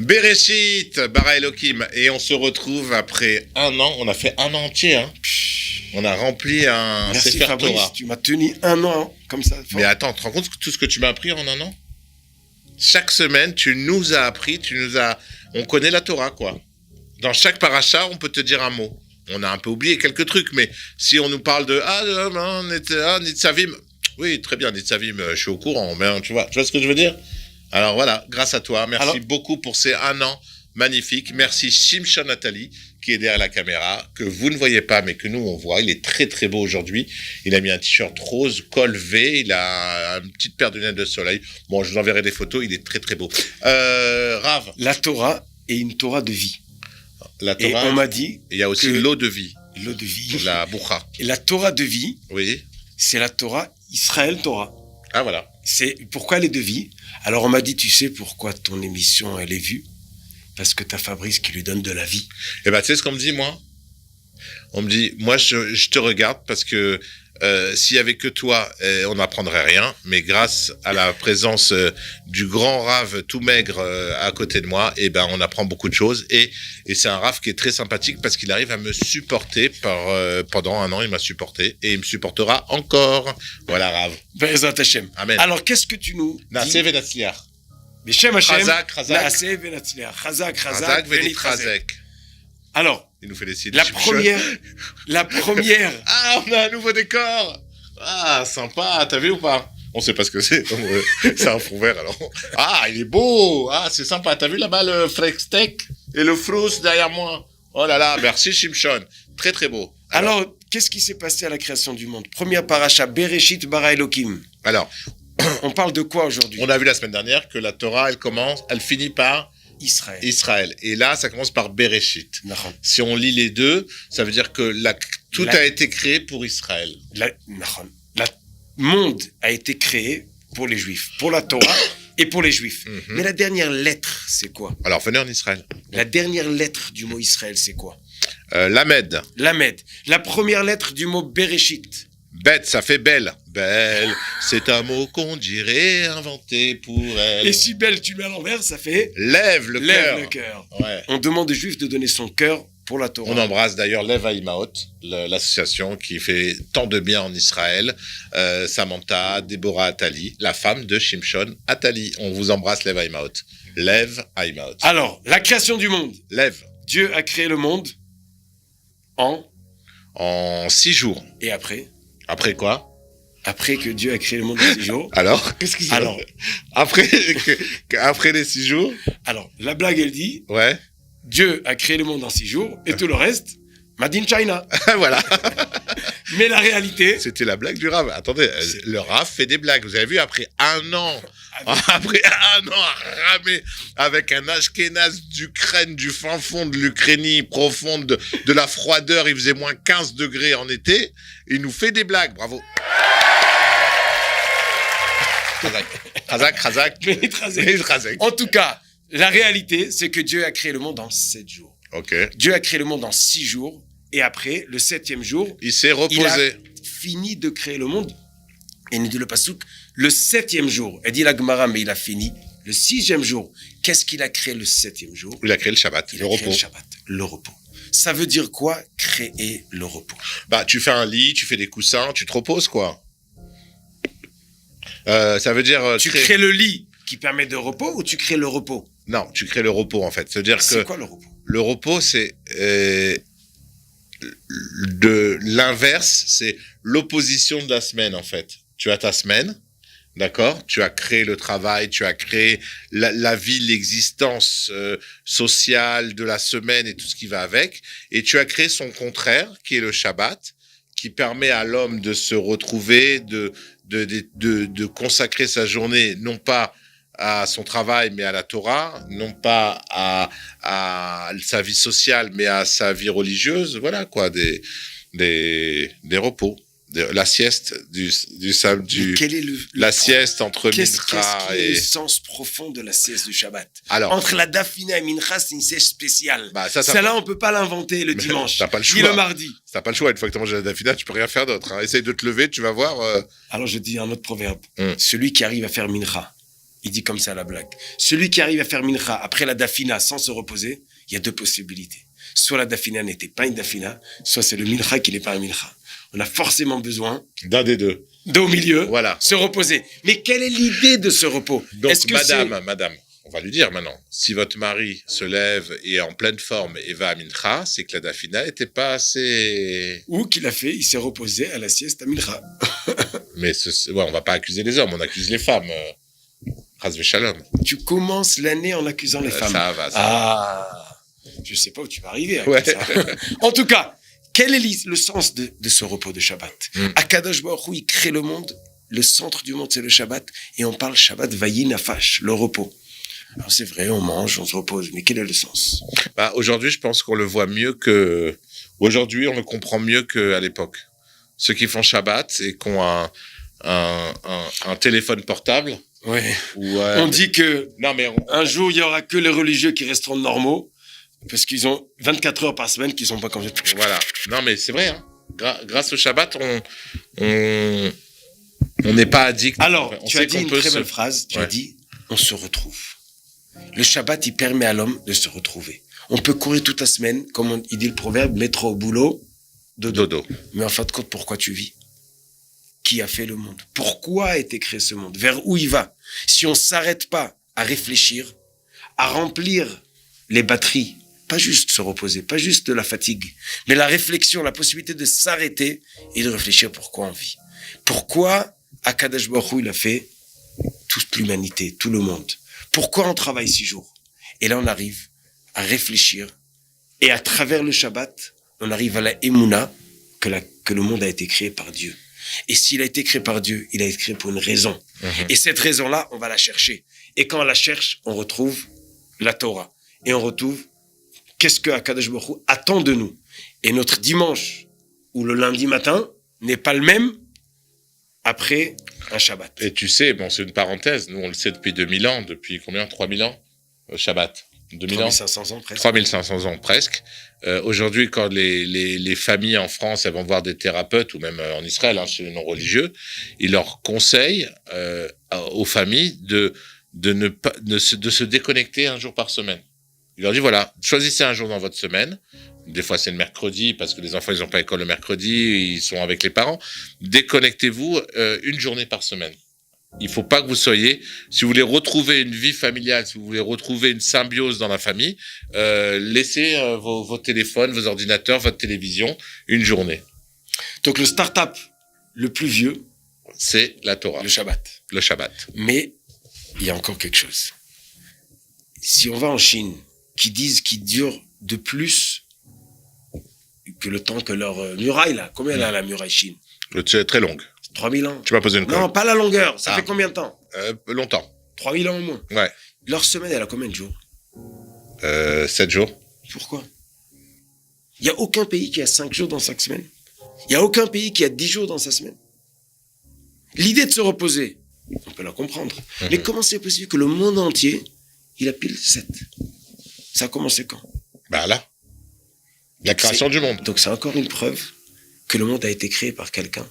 Bereshit, Bara Elohim. Et on se retrouve après un an. On a fait un an entier. Hein. On a rempli un Merci Sefer Fabrice, Torah. tu m'as tenu un an comme ça. Mais attends, tu te rends compte de tout ce que tu m'as appris en un an? Chaque semaine, tu nous as appris, on connaît la Torah, quoi. Dans chaque paracha, on peut te dire un mot. On a un peu oublié quelques trucs, mais si on nous parle de Nitzavim, oui, très bien, Nitzavim, je suis au courant, mais tu vois ce que je veux dire? Alors voilà, grâce à toi, merci beaucoup pour ces un an magnifiques. Merci Shimshon Nathalie, qui est derrière la caméra, que vous ne voyez pas, mais que nous, on voit. Il est très, très beau aujourd'hui. Il a mis un t-shirt rose, col V, il a une petite paire de lunettes de soleil. Bon, je vous enverrai des photos, il est très, très beau. Rav. La Torah est une Torah de vie. La Torah, et on m'a dit il y a aussi l'eau de vie. L'eau de vie. La boucha. Et la Torah de vie, oui. C'est la Torah, Israël Torah. Ah, voilà. C'est pourquoi elle est de vie. Alors on m'a dit, tu sais pourquoi ton émission, elle est vue? Parce que t'as Fabrice qui lui donne de la vie. Eh ben, tu sais ce qu'on me dit, moi? On me dit, moi, je te regarde parce que s'il y avait que toi, on n'apprendrait rien. Mais grâce à la présence du grand Rav tout maigre à côté de moi, eh ben, on apprend beaucoup de choses. Et c'est un Rav qui est très sympathique parce qu'il arrive à me supporter pendant un an. Il m'a supporté et il me supportera encore. Voilà, Rav. Be'ezrat Hashem. Amen. Alors, qu'est-ce que tu nous dis? Naaseh venatzliach. Beshem Hashem. Chazak. Naaseh venatzliach. Chazak venitrazek. Alors, il nous fait des signes. La première. Ah, on a un nouveau décor. Ah, sympa. T'as vu ou pas? On sait pas ce que c'est. C'est un fond vert, alors. Ah, il est beau. Ah, c'est sympa. T'as vu là-bas le freak steak et le frous derrière moi? Oh là là, merci Shimshon. Très, très beau. Alors, qu'est-ce qui s'est passé à la création du monde? Première paracha, Bereshit bara Elohim. Alors, on parle de quoi aujourd'hui? On a vu la semaine dernière que la Torah, elle finit par Israël. Et là, ça commence par Bereshit. Si on lit les deux, ça veut dire que tout a été créé pour Israël. Le monde a été créé pour les Juifs, pour la Torah et pour les Juifs. Mm-hmm. Mais la dernière lettre, c'est quoi? Alors, venez en Israël. La dernière lettre du mot Israël, c'est quoi? Lamed. La première lettre du mot Bereshit. Bête, ça fait belle. Belle, c'est un mot qu'on dirait inventé pour elle. Et si belle, tu mets à l'envers, ça fait... Lève le cœur. Ouais. On demande aux Juifs de donner son cœur pour la Torah. On embrasse d'ailleurs Lev Haïmaot, l'association qui fait tant de bien en Israël. Samantha, Déborah Attali, la femme de Shimshon Attali. On vous embrasse, Lev Haïmaot. Lev Haïmaot. Alors, la création du monde. Lev. Dieu a créé le monde en 6 jours. Et après? Après quoi? Après que Dieu a créé le monde en 6 jours. Alors, qu'est-ce qui se passe? Après les 6 jours? Alors, la blague, elle dit. Ouais. Dieu a créé le monde en 6 jours et tout le reste, made in China. Voilà. Mais la réalité. C'était la blague du Rav. Attendez, le Rav fait des blagues. Vous avez vu, après un an à ramer avec un Ashkénaz d'Ukraine, du fin fond de l'Ukraine profonde, de la froideur, il faisait moins 15 degrés en été, il nous fait des blagues. Bravo. Khazak. En tout cas, la réalité, c'est que Dieu a créé le monde en 7 jours. Okay. Dieu a créé le monde en 6 jours. Et après, le 7e jour, il s'est reposé. Il a fini de créer le monde. Et nous dit le Passouk, le 7e jour. Elle dit la Gemara, mais il a fini. Le 6e jour, qu'est-ce qu'il a créé le 7e jour? Il a créé le Shabbat, le repos. Le repos. Ça veut dire quoi, créer le repos? Bah, tu fais un lit, tu fais des coussins, tu te reposes, quoi. Ça veut dire... Tu crées le lit qui permet de repos ou tu crées le repos? Non, tu crées le repos, en fait. C'est quoi le repos? Le repos, c'est... de l'inverse, c'est l'opposition de la semaine, en fait. Tu as ta semaine, d'accord? Tu as créé le travail, tu as créé la vie, l'existence sociale de la semaine et tout ce qui va avec. Et tu as créé son contraire, qui est le Shabbat, qui permet à l'homme de se retrouver, de consacrer sa journée, non pas à son travail, mais à la Torah, non pas à sa vie sociale, mais à sa vie religieuse. Voilà, quoi, des repos. La sieste du samedi, la sieste entre Mincha et... Qu'est-ce le sens profond de la sieste du Shabbat? Alors, entre la Dafina et Mincha, c'est une sieste spéciale. Bah, celle-là, on peut pas l'inventer le dimanche, t'as pas le choix. ni le mardi. T'as pas le choix. Une fois que t'as mangé la Dafina, tu peux rien faire d'autre. Essaye de te lever, tu vas voir. Alors, je dis un autre proverbe. Celui qui arrive à faire Mincha il dit comme ça la blague. Celui qui arrive à faire mincha après la dafina sans se reposer, il y a deux possibilités. Soit la dafina n'était pas une dafina, soit c'est le mincha qui n'est pas un mincha. On a forcément besoin d'un des deux. D'au milieu, voilà. Se reposer. Mais quelle est l'idée de ce repos? Donc, est-ce que madame, on va lui dire maintenant, si votre mari se lève et est en pleine forme et va à mincha, c'est que la dafina n'était pas assez... Ou qu'il a fait, il s'est reposé à la sieste à mincha. Mais on va pas accuser les hommes, on accuse les femmes. Chas v'shalom. Tu commences l'année en accusant les femmes. Ça va. Je sais pas où tu vas arriver avec ouais. ça. En tout cas, quel est le sens de ce repos de Shabbat? Akadosh Baruch Hu, il crée le monde. Le centre du monde, c'est le Shabbat. Et on parle Shabbat vayi nafash, le repos. Alors c'est vrai, on mange, on se repose. Mais quel est le sens? Aujourd'hui, je pense qu'on le voit mieux que... Aujourd'hui, on le comprend mieux qu'à l'époque. Ceux qui font Shabbat et qui ont un téléphone portable... Ouais. On dit que un jour, il y aura que les religieux qui resteront normaux, parce qu'ils ont 24 heures par semaine qui sont pas comme ça. Voilà. Non, mais c'est vrai, hein. Grâce au Shabbat, on n'est pas addict. Alors, tu as dit une très belle phrase. Tu as dit, on se retrouve. Le Shabbat, il permet à l'homme de se retrouver. On peut courir toute la semaine, comme il dit le proverbe, mettre au boulot, dodo. Mais en fin de compte, pourquoi tu vis? Qui a fait le monde? Pourquoi a été créé ce monde? Vers où il va? Si on s'arrête pas à réfléchir, à remplir les batteries, pas juste se reposer, pas juste de la fatigue, mais la réflexion, la possibilité de s'arrêter et de réfléchir pourquoi on vit. Pourquoi Akadosh Baruch Hu, il a fait toute l'humanité, tout le monde? Pourquoi on travaille 6 jours? Et là, on arrive à réfléchir et à travers le Shabbat, on arrive à la Emouna que le monde a été créé par Dieu. Et s'il a été créé par Dieu, il a été créé pour une raison. Et cette raison-là, on va la chercher. Et quand on la cherche, on retrouve la Torah. Et on retrouve qu'est-ce que Akadosh Baruch Hu attend de nous. Et notre dimanche ou le lundi matin n'est pas le même après un Shabbat. Et tu sais, c'est une parenthèse, nous on le sait depuis 2000 ans, depuis combien? 3000 ans Shabbat 3500 ans presque. 3500 ans presque. Aujourd'hui, quand les familles en France, elles vont voir des thérapeutes, ou même en Israël, chez les non-religieux, ils leur conseillent aux familles de se déconnecter un jour par semaine. Il leur dit, voilà, choisissez un jour dans votre semaine. Des fois, c'est le mercredi, parce que les enfants, ils n'ont pas école le mercredi, ils sont avec les parents. Déconnectez-vous une journée par semaine. Il faut pas que vous soyez, si vous voulez retrouver une vie familiale, si vous voulez retrouver une symbiose dans la famille, laissez vos téléphones, vos ordinateurs, votre télévision, une journée. Donc le start-up le plus vieux, c'est la Torah. Le Shabbat. Le Shabbat. Mais il y a encore quelque chose. Si on va en Chine, qui disent qu'il dure de plus que le temps que leur muraille, là. Combien elle a la muraille Chine? C'est très longue. 3000 ans. Tu m'as posé une colle. Non, pas la longueur. Ça fait combien de temps? Longtemps. 3000 ans au moins. Ouais. Leur semaine, elle a combien de jours? 7 jours. Pourquoi? Il n'y a aucun pays qui a 5 jours dans 5 semaines. Il n'y a aucun pays qui a 10 jours dans sa semaine. L'idée de se reposer, on peut la comprendre. Mais comment c'est possible que le monde entier, il a pile 7? Ça a commencé quand? Là. La création du monde. Donc c'est encore une preuve que le monde a été créé par quelqu'un,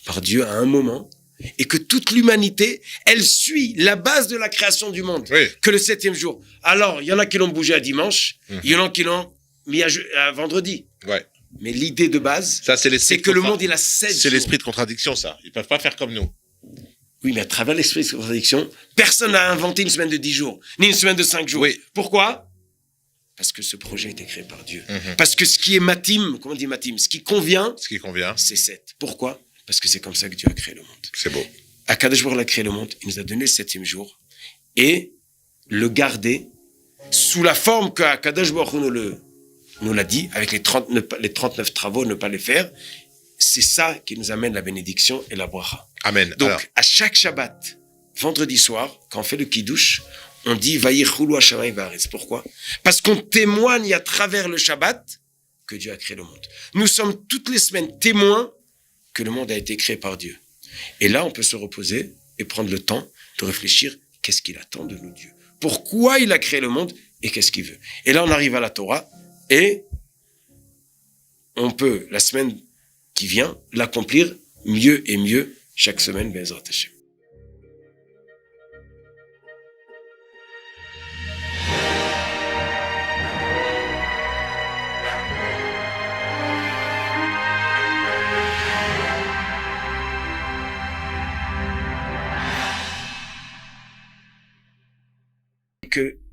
par Dieu à un moment, et que toute l'humanité, elle suit la base de la création du monde, que le 7e jour. Alors, il y en a qui l'ont bougé à dimanche, il y en a qui l'ont mis à vendredi. Ouais. Mais l'idée de base, ça, c'est que le monde, il a 7 jours. C'est l'esprit de contradiction, ça. Ils peuvent pas faire comme nous. Oui, mais à travers l'esprit de contradiction, personne n'a inventé une semaine de 10 jours, ni une semaine de 5 jours. Oui. Pourquoi? Parce que ce projet a été créé par Dieu. Parce que ce qui est matim, comment on dit matim? Ce qui convient, c'est 7. Pourquoi? Parce que c'est comme ça que Dieu a créé le monde. C'est beau. Akadosh Baruch Hu a créé le monde, il nous a donné le 7e jour, et le garder sous la forme que Akadosh Baruch Hu nous l'a dit, avec les 39 travaux, ne pas les faire. C'est ça qui nous amène la bénédiction et la bracha. Amen. Donc, à chaque Shabbat, vendredi soir, quand on fait le kiddush, on dit Vayichulu Hashamayim va'aretz. Pourquoi? Parce qu'on témoigne à travers le Shabbat que Dieu a créé le monde. Nous sommes toutes les semaines témoins que le monde a été créé par Dieu. Et là, on peut se reposer et prendre le temps de réfléchir qu'est-ce qu'il attend de nous, Dieu. Pourquoi il a créé le monde et qu'est-ce qu'il veut. Et là, on arrive à la Torah et on peut, la semaine qui vient, l'accomplir mieux et mieux chaque semaine, Be'ezrat Hashem. que